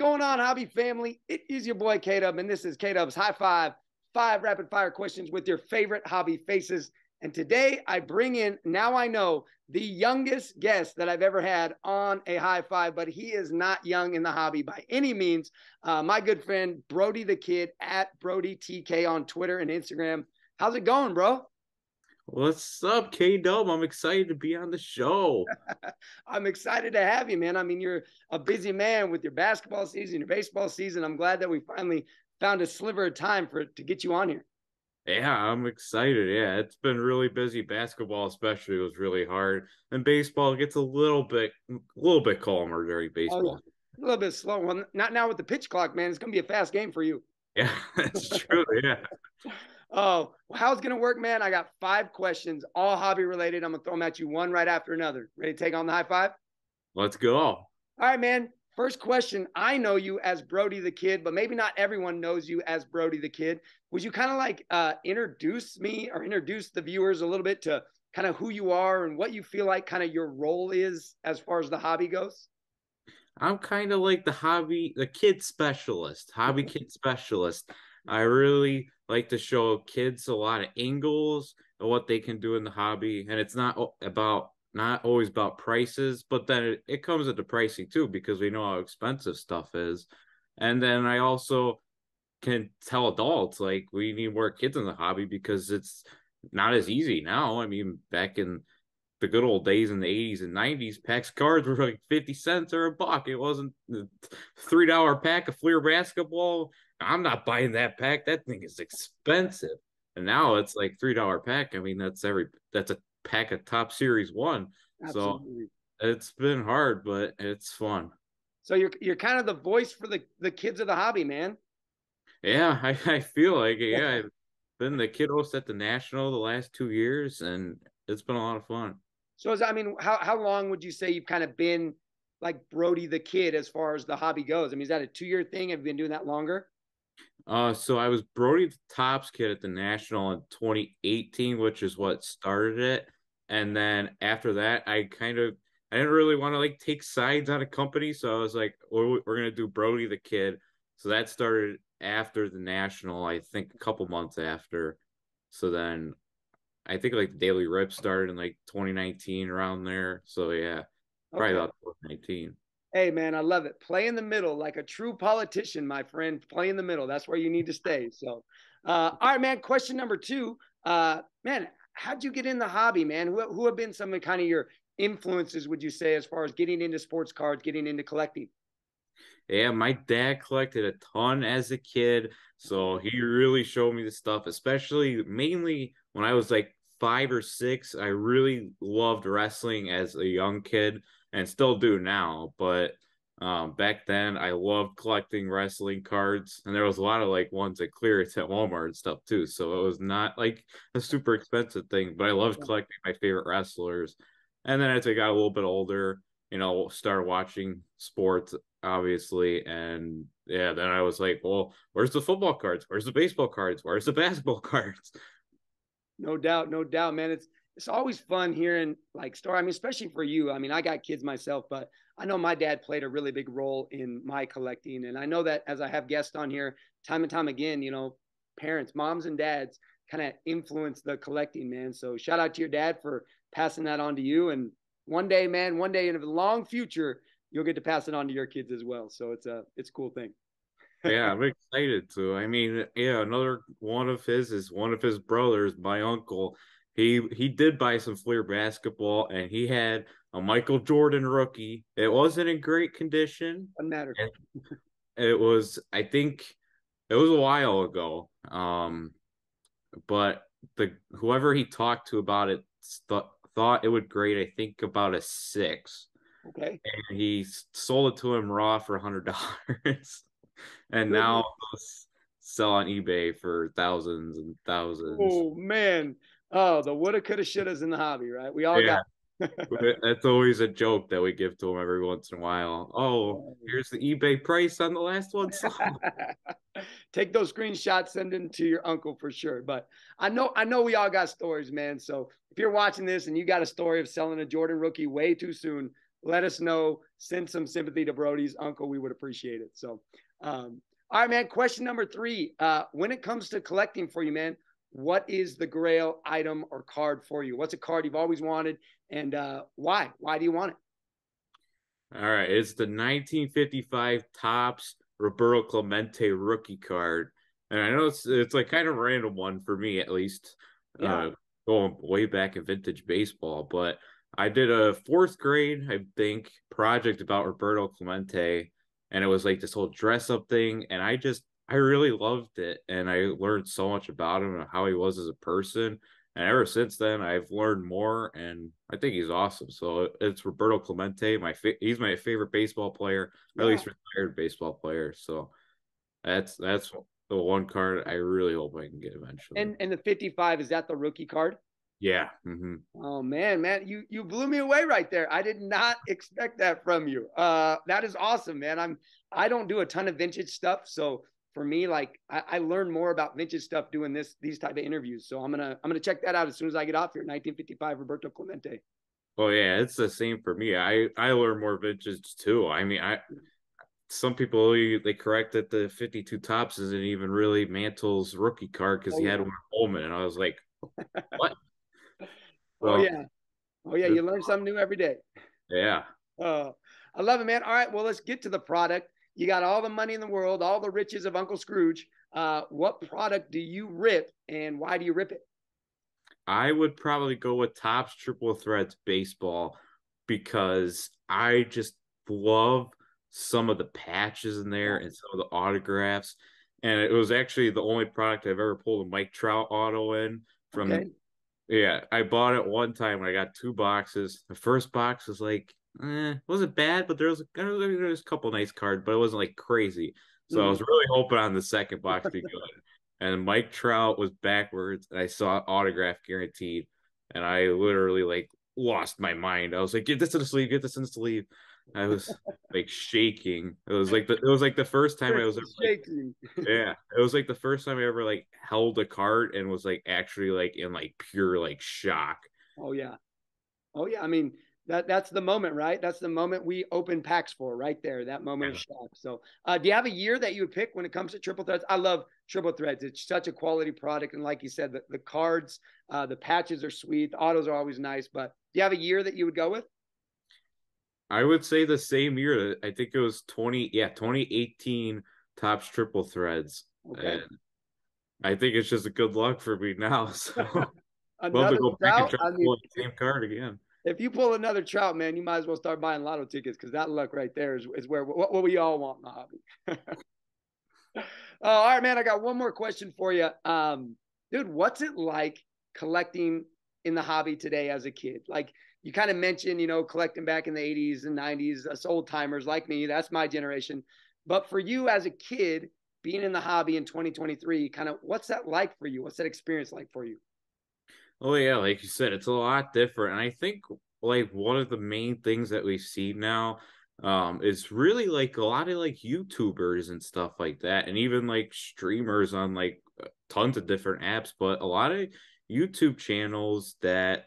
going on, hobby family? It is your boy K-Dub, and this is K-Dub's High Five, 5 rapid-fire questions with your favorite hobby faces. And today I bring in, now I know, the youngest guest that I've ever had on a High Five, but he is not young in the hobby by any means. My good friend, Brody the Kid, at Brody TK on Twitter and Instagram. How's it going, bro? What's up, K-Dub? I'm excited to be on the show. I'm excited to have you, man. I mean, you're a busy man with your basketball season, your baseball season. I'm glad that we finally found a sliver of time to get you on here. Yeah, I'm excited. Yeah, it's been really busy. Basketball especially was really hard. And baseball gets a little bit calmer during Oh, yeah. baseball. A little bit slow. Well, not now with the pitch clock, man. It's going to be a fast game for you. Yeah, that's true. Yeah. Oh, well, how it's going to work, man? I got 5 questions, all hobby related. I'm going to throw them at you one right after another. Ready to take on the high five? Let's go. All right, man. First question. I know you as Brody the Kid, but maybe not everyone knows you as Brody the Kid. Would you kind of like introduce me or introduce the viewers a little bit to kind of who you are and what you feel like kind of your role is as far as the hobby goes? I'm kind of like the kid specialist, hobby kid specialist. I really like to show kids a lot of angles of what they can do in the hobby, and it's not always about prices, but then it comes into pricing too because we know how expensive stuff is. And then I also can tell adults like we need more kids in the hobby because it's not as easy now. I mean, back in the good old days in the 80s and 90s, packs of cards were like 50 cents or a buck. It wasn't the $3 pack of Fleer basketball. I'm not buying that pack. That thing is expensive. And now it's like $3 pack. I mean, that's a pack of top series one. So Absolutely. it's been hard, but it's fun. So you're kind of the voice for the kids of the hobby, man. Yeah, I feel like it. Yeah, I've been the kid host at the National the last 2 years, and it's been a lot of fun. So I mean, how long would you say you've kind of been like Brody the Kid as far as the hobby goes? I mean, is that a 2 year thing? Have you been doing that longer? So I was Brody the Tops kid at the National in 2018, which is what started it. And then after that, I didn't really want to like take sides on a company, so I was like, we're gonna do Brody the Kid. So that started after the National, I think a couple months after. So then I think like the Daily Rip started in like 2019 around there. So yeah, probably Okay. about 2019. Hey, man, I love it. Play in the middle like a true politician, my friend. Play in the middle. That's where you need to stay. So, all right, man. Question number two. Man, how'd you get in the hobby, man? Who have been some of kind of your influences, would you say, as far as getting into sports cards, getting into collecting? Yeah, my dad collected a ton as a kid, so he really showed me the stuff, especially mainly when I was like 5 or 6. I really loved wrestling as a young kid and still do now, but back then I loved collecting wrestling cards, and there was a lot of like ones at clearance at Walmart and stuff too. So it was not like a super expensive thing, but I loved collecting my favorite wrestlers. And then as I got a little bit older, started watching sports obviously. And yeah, then I was like, well, where's the football cards? Where's the baseball cards? Where's the basketball cards? No doubt, no doubt, man. It's always fun hearing like story. I mean, especially for you. I mean, I got kids myself, but I know my dad played a really big role in my collecting, and I know that as I have guests on here, time and time again, parents, moms and dads, kind of influence the collecting, man. So shout out to your dad for passing that on to you, and one day, man, one day in the long future, you'll get to pass it on to your kids as well. So it's a cool thing. Yeah, I'm excited to. I mean, yeah, another one of his is one of his brothers, my uncle. He did buy some Fleer basketball and he had a Michael Jordan rookie. It wasn't in great condition. Doesn't matter. And I think it was a while ago. But the whoever he talked to about it thought it would grade, I think, about a 6. Okay. And he sold it to him raw for $100. And Good. now those sell on eBay for thousands and thousands. Oh man. Oh, the woulda, coulda, shouldas in the hobby, right? We all Yeah, got. that's always a joke that we give to them every once in a while. Oh, here's the eBay price on the last one sold. Take those screenshots, send them to your uncle for sure. But I know we all got stories, man. So if you're watching this and you got a story of selling a Jordan rookie way too soon, let us know. Send some sympathy to Brody's uncle. We would appreciate it. So, all right, man. Question number 3. When it comes to collecting for you, man, what is the grail item or card for you? What's a card you've always wanted, and why? Why do you want it? All right, it's the 1955 Topps Roberto Clemente rookie card, and I know it's like kind of a random one for me at least, Yeah. going way back in vintage baseball. But I did a fourth grade, I think, project about Roberto Clemente, and it was like this whole dress up thing, and I really loved it, and I learned so much about him and how he was as a person. And ever since then, I've learned more, and I think he's awesome. So it's Roberto Clemente. He's my favorite baseball player, or at Yeah. least retired baseball player. So that's the one card I really hope I can get eventually. And the 55, is that the rookie card? Yeah. Hmm. Oh man, you blew me away right there. I did not expect that from you. That is awesome, man. I don't do a ton of vintage stuff, so for me, like I learn more about vintage stuff doing these type of interviews. So I'm gonna check that out as soon as I get off here. 1955 Roberto Clemente. Oh yeah, it's the same for me. I learn more vintage too. I mean, I some people they correct that the 52 Tops isn't even really Mantle's rookie card because Oh he had yeah, one at Holman, and I was like, what? oh So yeah, oh yeah. You learn something new every day. yeah. Uh, I love it, man. All right, well, let's get to the product. You got all the money in the world, all the riches of Uncle Scrooge. What product do you rip, and why do you rip it? I would probably go with Topps Triple Threads Baseball because I just love some of the patches in there Yeah. and some of the autographs. And it was actually the only product I've ever pulled a Mike Trout auto in from. Okay. Yeah, I bought it one time when I got 2 boxes. The first box was like, wasn't bad, but there was a couple nice cards, but it wasn't like crazy. So I was Mm. really hoping on the second box to be good. And Mike Trout was backwards, and I saw autograph guaranteed, and I literally like lost my mind. I was like, "Get this in the sleeve, get this in the sleeve." I was like shaking. It was like the first time I was ever It's like, shaking. yeah, it was like the first time I ever like held a card and was like actually like in like pure like shock. Oh yeah. Oh yeah. I mean, that's the moment, right? That's the moment we open packs for right there, that moment of Yeah. shock. So do you have a year that you would pick when it comes to triple threads? I love triple threads. It's such a quality product. And like you said, the cards, the patches are sweet. The autos are always nice. But do you have a year that you would go with? I would say the same year. I think it was 2018 Topps Triple Threads. Okay. And I think it's just a good luck for me now. So love to Another go back and Trout. try to I mean, pull the same card again. if you pull another Trout, man, you might as well start buying lotto tickets because that luck right there is where what we all want in the hobby. All right, man. I got one more question for you. Dude, what's it like collecting in the hobby today as a kid? Like you kind of mentioned, collecting back in the 80s and 90s, us old timers like me, that's my generation. But for you as a kid, being in the hobby in 2023, kind of what's that like for you? What's that experience like for you? Oh yeah, like you said, it's a lot different. And I think like one of the main things that we see now is really like a lot of like YouTubers and stuff like that, and even like streamers on like tons of different apps, but a lot of YouTube channels that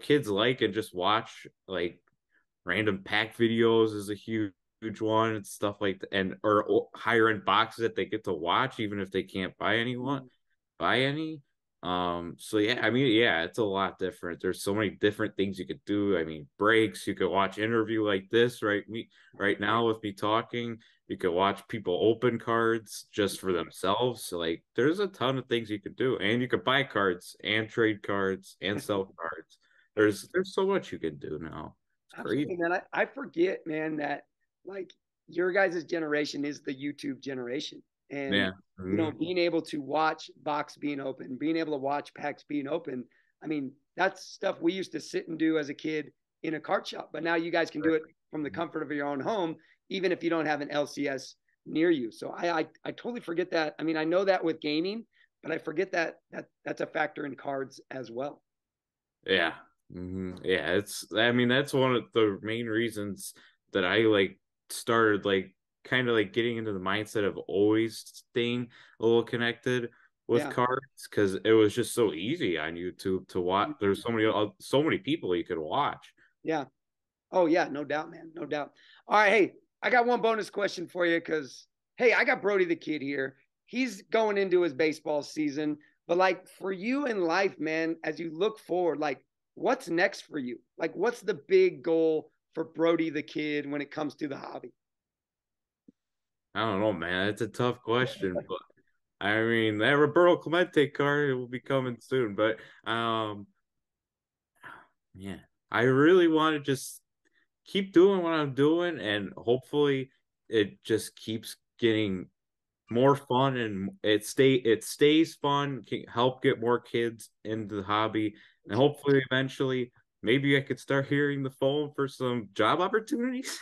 kids like and just watch, like random pack videos is a huge one and stuff like that, and or higher end boxes that they get to watch even if they can't buy any. So yeah, I mean, yeah, it's a lot different. There's so many different things you could do. I mean, breaks, you could watch interview like this, right now with me talking. You could watch people open cards just for themselves. So like there's a ton of things you could do. And you could buy cards and trade cards and sell cards. There's so much you can do now. It's Absolutely, crazy. man. I forget, man, that like your guys' generation is the YouTube generation. And, Yeah. Mhm. being able to watch box being open, being able to watch packs being open, I mean, that's stuff we used to sit and do as a kid in a cart shop. But now you guys can do it from the comfort of your own home, even if you don't have an LCS near you. So I totally forget that. I mean, I know that with gaming, but I forget that's a factor in cards as well. Yeah. Yeah, I mean that's one of the main reasons that I like started like kind of like getting into the mindset of always staying a little connected with Yeah. cards because it was just so easy on YouTube to watch. There's so many people you could watch. Yeah. Oh yeah, no doubt, man, no doubt. All right, hey, I got one bonus question for you because hey, I got Brody the kid here. He's going into his baseball season, but like for you in life, man, as you look forward, like what's next for you? Like what's the big goal for Brody the kid when it comes to the hobby? I don't know, man. It's a tough question, but I mean that Roberto Clemente card will be coming soon. But yeah, I really want to just keep doing what I'm doing, and hopefully it just keeps getting more fun, and it stays fun, can help get more kids into the hobby, and hopefully eventually maybe I could start hearing the phone for some job opportunities.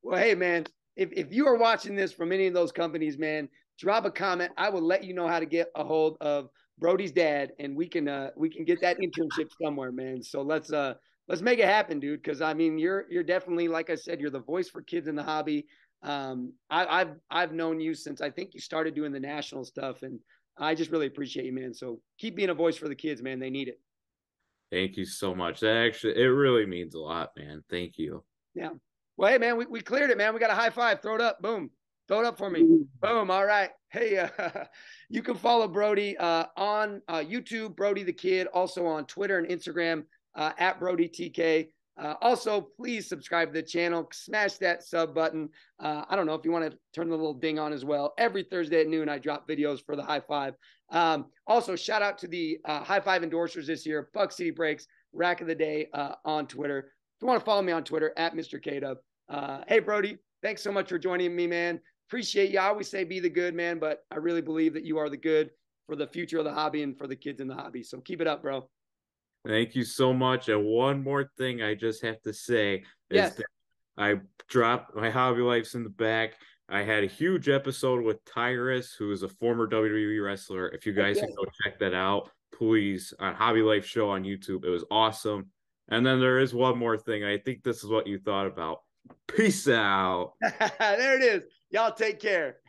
Well, hey, man, if you are watching this from any of those companies, man, drop a comment. I will let you know how to get a hold of Brody's dad, and we can get that internship somewhere, man. So let's make it happen, dude. Because I mean, you're definitely like I said, you're the voice for kids in the hobby. I've known you since I think you started doing the national stuff, and I just really appreciate you, man. So keep being a voice for the kids, man. They need it. Thank you so much. That actually it really means a lot, man. Thank you. Yeah. Well, hey, man, we cleared it, man. We got a high five. Throw it up. Boom. Throw it up for me. Boom. All right. Hey, you can follow Brody on YouTube, Brody the Kid, also on Twitter and Instagram at Brody TK. Also, please subscribe to the channel. Smash that sub button. I don't know if you want to turn the little ding on as well. Every Thursday at noon, I drop videos for the high five. Also, shout out to the high five endorsers this year, Buck City Breaks, Rack of the Day on Twitter. If you want to follow me on Twitter at Mr. K-Dub. Hey, Brody, thanks so much for joining me, man. Appreciate you. I always say be the good, man, but I really believe that you are the good for the future of the hobby and for the kids in the hobby. So keep it up, bro. Thank you so much. And one more thing I just have to say is Yes. that I dropped my hobby life's in the back. I had a huge episode with Tyrus, who is a former WWE wrestler. If you guys Okay. can go check that out, please, on Hobby Life Show on YouTube. It was awesome. And then there is one more thing. I think this is what you thought about. Peace out. There it is. Y'all take care.